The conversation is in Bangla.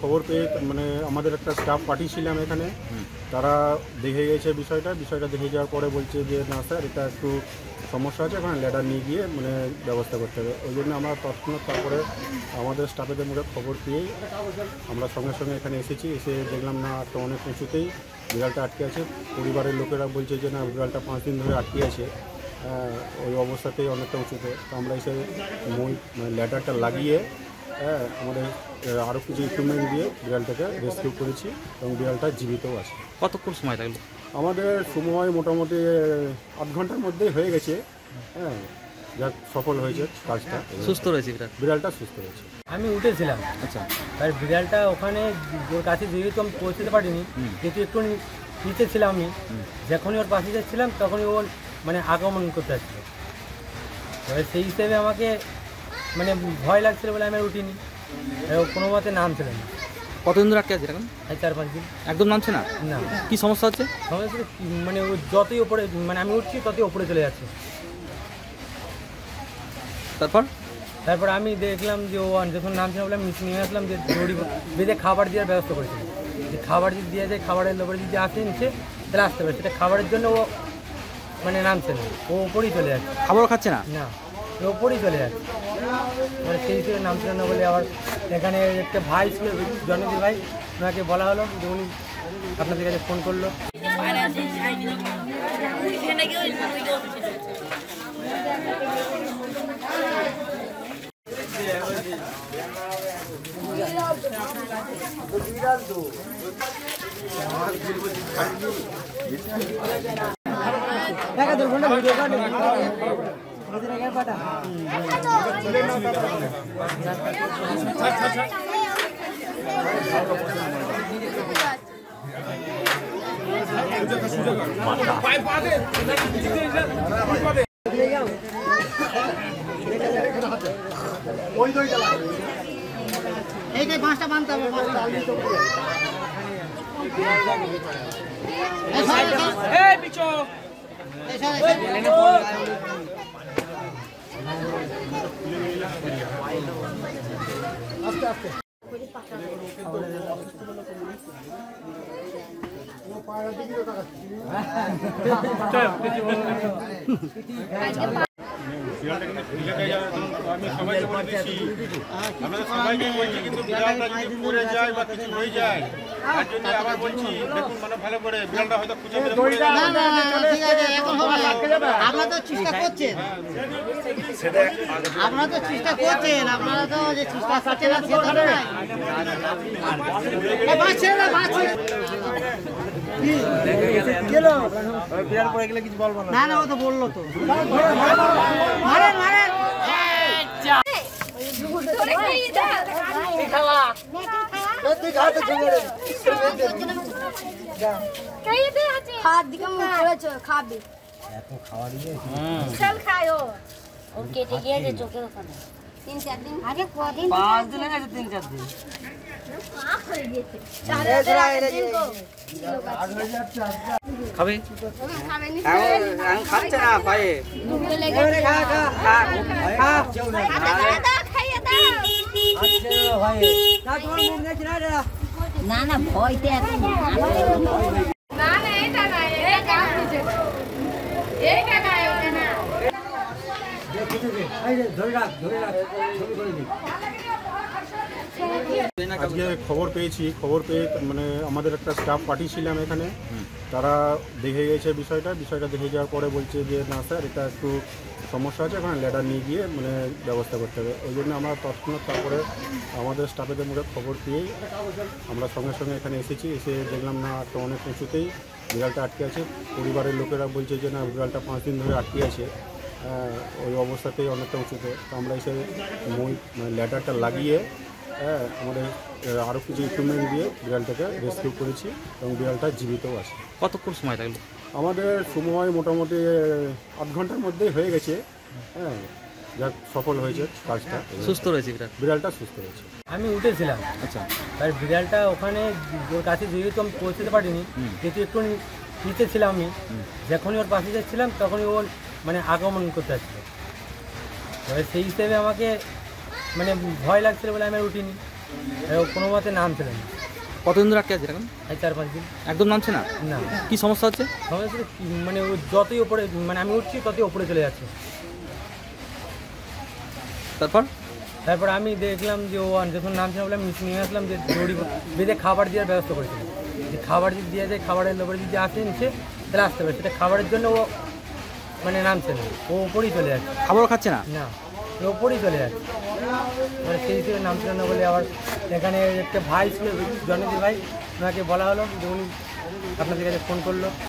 খবর পেয়ে মানে আমাদের একটা স্টাফ পাঠিয়েছিলাম এখানে, তারা দেখে গেছে বিষয়টা দেখে যাওয়ার পরে বলছে যে না স্যার এটা একটু সমস্যা আছে, ওখানে ল্যাডার নিয়ে গিয়ে মানে ব্যবস্থা করতে হবে। ওই জন্য আমরা তৎক্ষণাৎ তারপরে আমাদের স্টাফেদের মুখে খবর পেয়েই আমরা সঙ্গে সঙ্গে এখানে এসেছি। এসে দেখলাম না একটা অনেক উঁচুতেই বিড়ালটা আটকে আছে। পরিবারের লোকেরা বলছে যে না বিড়ালটা 5 দিন ধরে আটকে আছে, ওই অবস্থাতেই অনেকটা উঁচুতে। তো আমরা এসে ল্যাডারটা লাগিয়ে আমাদের আরও কিছু ইকুইপমেন্ট দিয়ে বিড়ালটাকে রেস্কিউ করেছি এবং বিড়ালটা জীবিতও আছে। কতক্ষণ সময় লাগলো? আমাদের সময় মোটামুটি 8 ঘন্টার মধ্যেই হয়ে গেছে। যা সফল হয়েছে কাজটা। সুস্থ রয়েছে বিড়ালটা সুস্থ রয়েছে। আমি উঠেছিলাম, আচ্ছা, আর বিড়ালটা ওখানে ওর কাছে যেহেতু আমি পৌঁছতে পারিনি, যেহেতু একটু নিচে ছিলাম আমি, যখনই ওর পাশে যাচ্ছিলাম তখনই ও মানে আক্রমণ করতে আসছিল। এবার সেই হিসেবে আমাকে মানে ভয় লাগছিল বলে আমি উঠিনি, কোনো মতে নামছিল না। কতদিন ধরে আটকে আছে এখন? 4-5 দিন একদম নামছে না? না। কি সমস্যা হচ্ছে? সমস্যা মানে ও যতই উপরে, মানে আমি উঠছি ততই উপরে চলে যাচ্ছে। তারপর আমি দেখলাম যে ও যখন নামছিল বলে আমি নিচে নিয়ে আসলাম, যে দড়ি বেঁধে খাবার দেওয়ার ব্যবস্থা করেছিলাম, যে খাবার যদি দেওয়া যায়, খাবারের লোকের যদি আসে নিচে তাহলে আসতে পারে। সেটা খাবারের জন্য ও মানে নামছে না, ও উপরেই চলে যাচ্ছে। খাবারও খাচ্ছে না? না, ও উপরেই চলে যাচ্ছে। মানে সেই হিসেবে নামছিল না বলে আবার এখানে একটা ভাই ছিল, জনদী ভাই, ওনাকে বলা হলো যে উনি আপনাদের কাছে ফোন করলো। এইটাই 5টা বানতে হবে। আস্তে আস্তে আমি সবাইকে বলে দিচ্ছি, আপনাদের সবাইকে বলছি, কিন্তু বিড়ালটা যদি পড়ে যায় বা কিছু হয়ে যায় তার জন্য আবার বলছি, দেখুন মানে ভালো করে বিড়ালটা হয়তো খুঁজে মেরে পড়ে যাবে। না ঠিক আছে, এখন হবে না। আপনারা তো চেষ্টা করছেন, আপনারা তো চেষ্টা করছেন, আপনারা তো যে চেষ্টা করছেন না সেটা নয়। বাঁচছে না, বাঁচছে না, না ও তো বললো তো মারেন মারেন। হাত দিকে মুখ করেছো খাবে চল খায়ো ওর কেটে গিয়েছে চোখের ওখানে 3-4 দিন আগে কদিন 5 দিন গেছে, 3-4 দিন পাক হয়ে গেছে খাবে খাবে নি খাচ্ছে না পায়ে। মুখে লেগে খাইয়ে দাও না না ভয়তে এখন না না এটা না এই গাছ নিচে এইটা না ওটা না আজকে খবর পেয়ে মানে আমাদের একটা স্টাফ পাঠিয়েছিলাম এখানে, তারা দেখে গেছে বিষয়টা দেখে যাওয়ার পরে বলছে যে না স্যার এটা একটু সমস্যা আছে, এখানে ল্যাডার নিয়ে গিয়ে মানে ব্যবস্থা করতে হবে। ওই জন্য আমরা তৎক্ষণাৎ তারপরে আমাদের স্টাফেদের মুখে খবর পেয়েই আমরা সঙ্গে সঙ্গে এখানে এসেছি, এসে দেখলাম না একটা অনেক উঁচুতেই বিড়ালটা আটকে আছে। পরিবারের লোকেরা বলছে যে না বিড়ালটা 5 দিন ধরে আটকে আছে, ওই অবস্থাতেই অনেকটা উঁচুতে। তো আমরা এসে ল্যাডারটা লাগিয়ে আমাদের আরও কিছু ইকুইপমেন্ট দিয়ে বিড়ালটাকে রেস্কিউ করেছি এবং বিড়ালটা জীবিতও আছে। কতক্ষণ সময় লাগলো? আমাদের সময় মোটামুটি 8 ঘন্টার মধ্যেই হয়ে গেছে। যাক সফল হয়েছে কাজটা, সুস্থ রয়েছে বিড়াল? বিড়ালটা সুস্থ হয়েছে। আমি উঠেছিলাম, আচ্ছা, আর বিড়ালটা ওখানে ওর কাছে যেহেতু আমি পৌঁছতে পারিনি, যেহেতু একটু নিচে ছিলাম আমি, যখনই ওর পাশে যাচ্ছিলাম তখনই ও মানে আগমন করতে আসছিল। এবার সেই হিসেবে আমাকে মানে ভয় লাগছিল বলে আমি আর উঠিনি, ও কোনো মতে নামছিল না। কতদিন ধরে আটকে আছে এখন? এই 4-5 দিন একদম নামছে না? না। কি সমস্যা হচ্ছে? সমস্যা মানে ও যতই উপরে মানে আমি উঠছি ততই উপরে চলে যাচ্ছে। তারপর আমি দেখলাম যে ও যখন নামছিল বলে আমি নিচে নিয়ে আসলাম, যে দড়ি বেঁধে খাবার দেওয়ার ব্যবস্থা করেছিলাম, যে খাবার যদি দেওয়া যায়, খাবারের লোকের যদি আসে নিচে তাহলে আসতে পারে। সেটা খাবারের জন্য ও মানে নামছে না, ও উপরেই চলে যাচ্ছে। খাবারও খাচ্ছে না? না, ও উপরেই চলে যাচ্ছে। মানে সেই হিসেবে নামছিল না বলে আবার এখানে একটা ভাই ছিল, জনদী ভাই, ওনাকে বলা হলো যে উনি আপনাদের কাছে ফোন করলো।